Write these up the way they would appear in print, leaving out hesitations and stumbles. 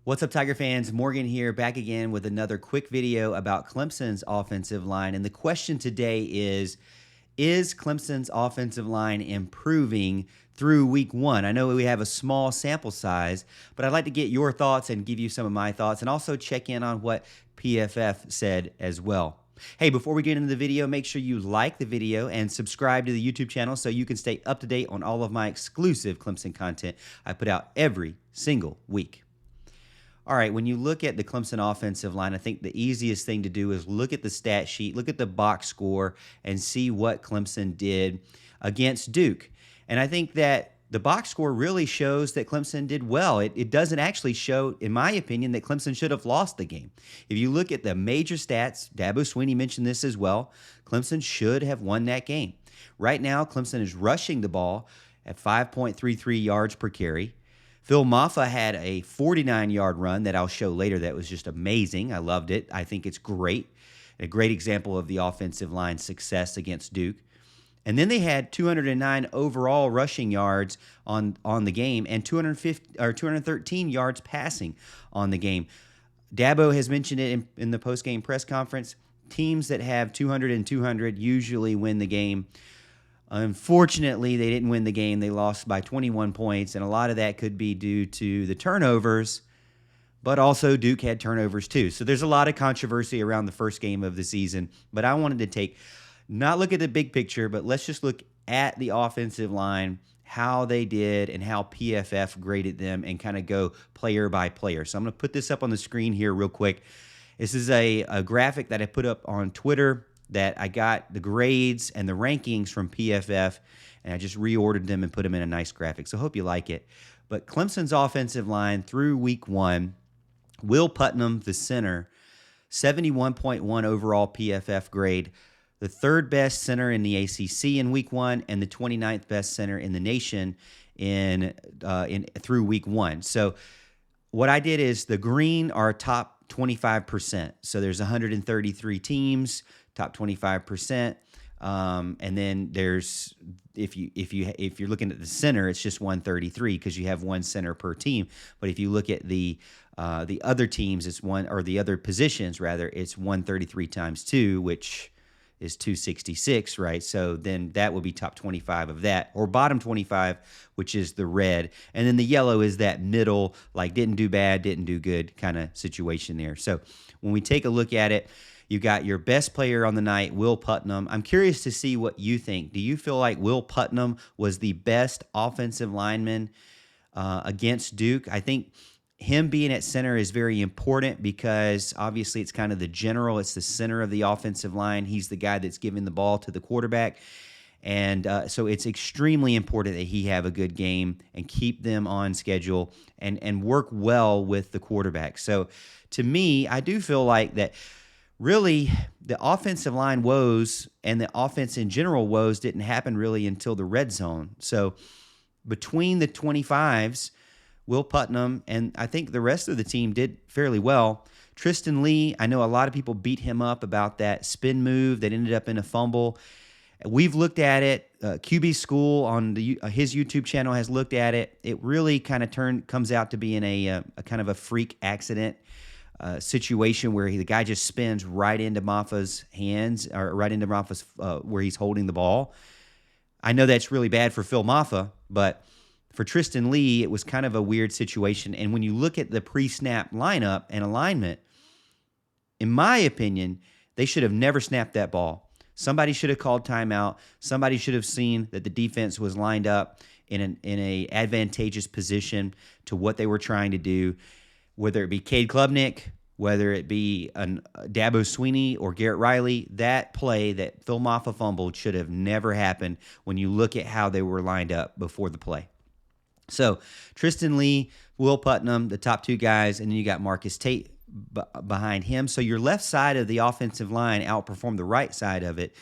What's up, Tiger fans? Morgan here, back again with another quick video about Clemson's offensive line. And the question today is Clemson's offensive line improving through week one? I know we have a small sample size, but I'd like to get your thoughts and give you some of my thoughts and also check in on what PFF said as well. Hey, before we get into the video, make sure you like the video and subscribe to the YouTube channel so you can stay up to date on all of my exclusive Clemson content I put out every single week. All right, when you look at the Clemson offensive line, I think the easiest thing to do is look at the stat sheet, look at the box score, and see what Clemson did against Duke. And I think that the box score really shows that Clemson did well. It doesn't actually show, in my opinion, that Clemson should have lost the game. If you look at the major stats, Dabo Swinney mentioned this as well, Clemson should have won that game. Right now, Clemson is rushing the ball at 5.33 yards per carry. Phil Maffa had a 49-yard run that I'll show later that was just amazing. I loved it. I think it's great. A great example of the offensive line success against Duke. And then they had 209 overall rushing yards on the game and 213 yards passing on the game. Dabo has mentioned it in the post-game press conference. Teams that have 200 and 200 usually win the game. Unfortunately, they didn't win the game. They lost by 21 points, and a lot of that could be due to the turnovers, but also Duke had turnovers too. So there's a lot of controversy around the first game of the season, but I wanted to not look at the big picture, but let's just look at the offensive line, how they did, and how PFF graded them, and kind of go player by player. So I'm going to put this up on the screen here real quick. This is a graphic that I put up on Twitter that I got the grades and the rankings from PFF, and I just reordered them and put them in a nice graphic. So I hope you like it. But Clemson's offensive line through week one, Will Putnam, the center, 71.1 overall PFF grade, the third best center in the ACC in week one, and the 29th best center in the nation through week one. So what I did is the green are top 25%. So there's 133 teams, top 25%, and then there's if you're looking at the center, it's just 133 because you have one center per team. But if you look at the other teams, it's the other positions rather, it's 133 times 2, which is 266, right? So then that would be top 25 of that, or bottom 25, which is the red. And then the yellow is that middle, like didn't do bad, didn't do good kind of situation there. So when we take a look at it, you got your best player on the night, Will Putnam. I'm curious to see what you think. Do you feel like Will Putnam was the best offensive lineman against Duke? I think him being at center is very important because obviously it's kind of the general. It's the center of the offensive line. He's the guy that's giving the ball to the quarterback. And so it's extremely important that he have a good game and keep them on schedule and work well with the quarterback. So to me, I do feel like that really the offensive line woes and the offense in general woes didn't happen really until the red zone. So between the 25s, Will Putnam, and I think the rest of the team did fairly well. Tristan Lee, I know a lot of people beat him up about that spin move that ended up in a fumble. We've looked at it. QB School on his YouTube channel has looked at it. It really kind of comes out to being a kind of a freak accident situation where the guy just spins right into Maffa's hands, or right into Maffa's where he's holding the ball. I know that's really bad for Phil Maffa, but for Tristan Lee, it was kind of a weird situation. And when you look at the pre-snap lineup and alignment, in my opinion, they should have never snapped that ball. Somebody should have called timeout. Somebody should have seen that the defense was lined up in a advantageous position to what they were trying to do, whether it be Cade Klubnik, whether it be Dabo Swinney or Garrett Riley. That play that Phil Maffa fumbled should have never happened when you look at how they were lined up before the play. So Tristan Lee, Will Putnam, the top two guys, and then you got Marcus Tate behind him. So your left side of the offensive line outperformed the right side of it.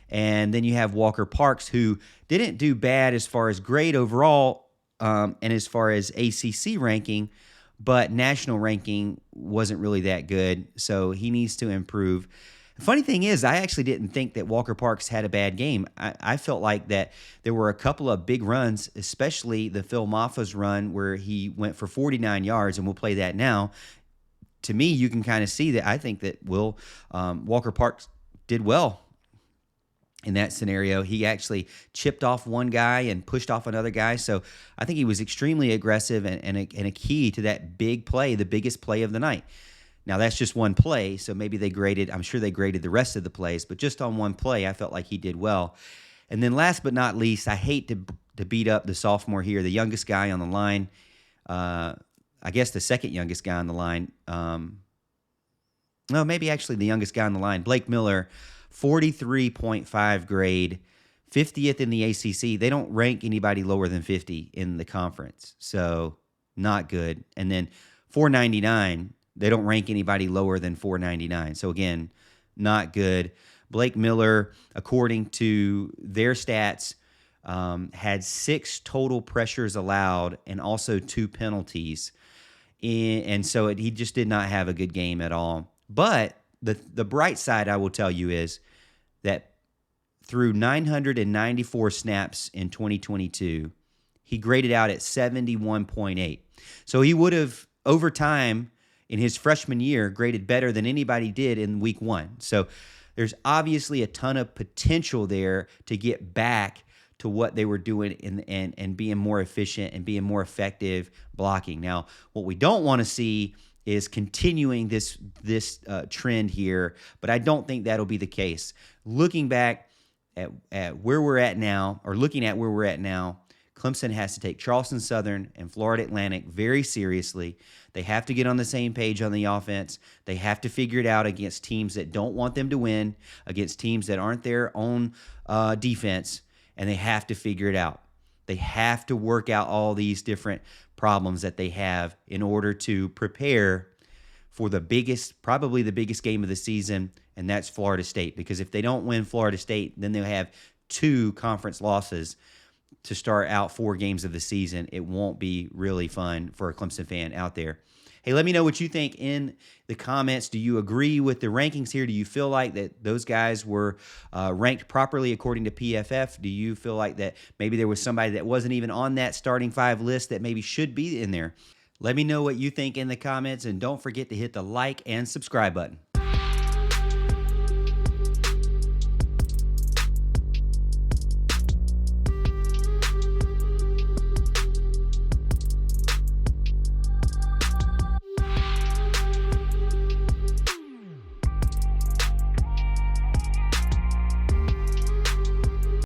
And then you have Walker Parks, who didn't do bad as far as grade overall and as far as ACC ranking, but national ranking wasn't really that good. So he needs to improve. The funny thing is, I actually didn't think that Walker Parks had a bad game. I felt like that there were a couple of big runs, especially the Phil Maffa's run where he went for 49 yards, and we'll play that now. To me, you can kind of see that I think that Walker Parks did well in that scenario. He actually chipped off one guy and pushed off another guy. So I think he was extremely aggressive and a key to that big play, the biggest play of the night. Now, that's just one play, so maybe I'm sure they graded the rest of the plays, but just on one play, I felt like he did well. And then last but not least, I hate to beat up the sophomore here, the youngest guy on the line, I guess the second youngest guy on the line. No, maybe actually the youngest guy on the line, Blake Miller, 43.5 grade, 50th in the ACC. They don't rank anybody lower than 50 in the conference, so not good. And then 499. They don't rank anybody lower than 499. So again, not good. Blake Miller, according to their stats, had 6 total pressures allowed and also 2 penalties. And so he just did not have a good game at all. But the bright side, I will tell you, is that through 994 snaps in 2022, he graded out at 71.8. So he would have, over time, in his freshman year, graded better than anybody did in week 1. So there's obviously a ton of potential there to get back to what they were doing and being more efficient and being more effective blocking. Now, what we don't want to see is continuing this trend here, but I don't think that'll be the case. Looking back at where we're at now, or looking at where we're at now, Clemson has to take Charleston Southern and Florida Atlantic very seriously. They have to get on the same page on the offense. They have to figure it out against teams that don't want them to win, against teams that aren't their own defense, and they have to figure it out. They have to work out all these different problems that they have in order to prepare for probably the biggest game of the season, and that's Florida State. Because if they don't win Florida State, then they'll have 2 conference losses to start out 4 games of the season. It won't be really fun for a Clemson fan out there. Hey, let me know what you think in the comments. Do you agree with the rankings here? Do you feel like that those guys were ranked properly according to PFF? Do you feel like that maybe there was somebody that wasn't even on that starting 5 list that maybe should be in there? Let me know what you think in the comments, and don't forget to hit the like and subscribe button.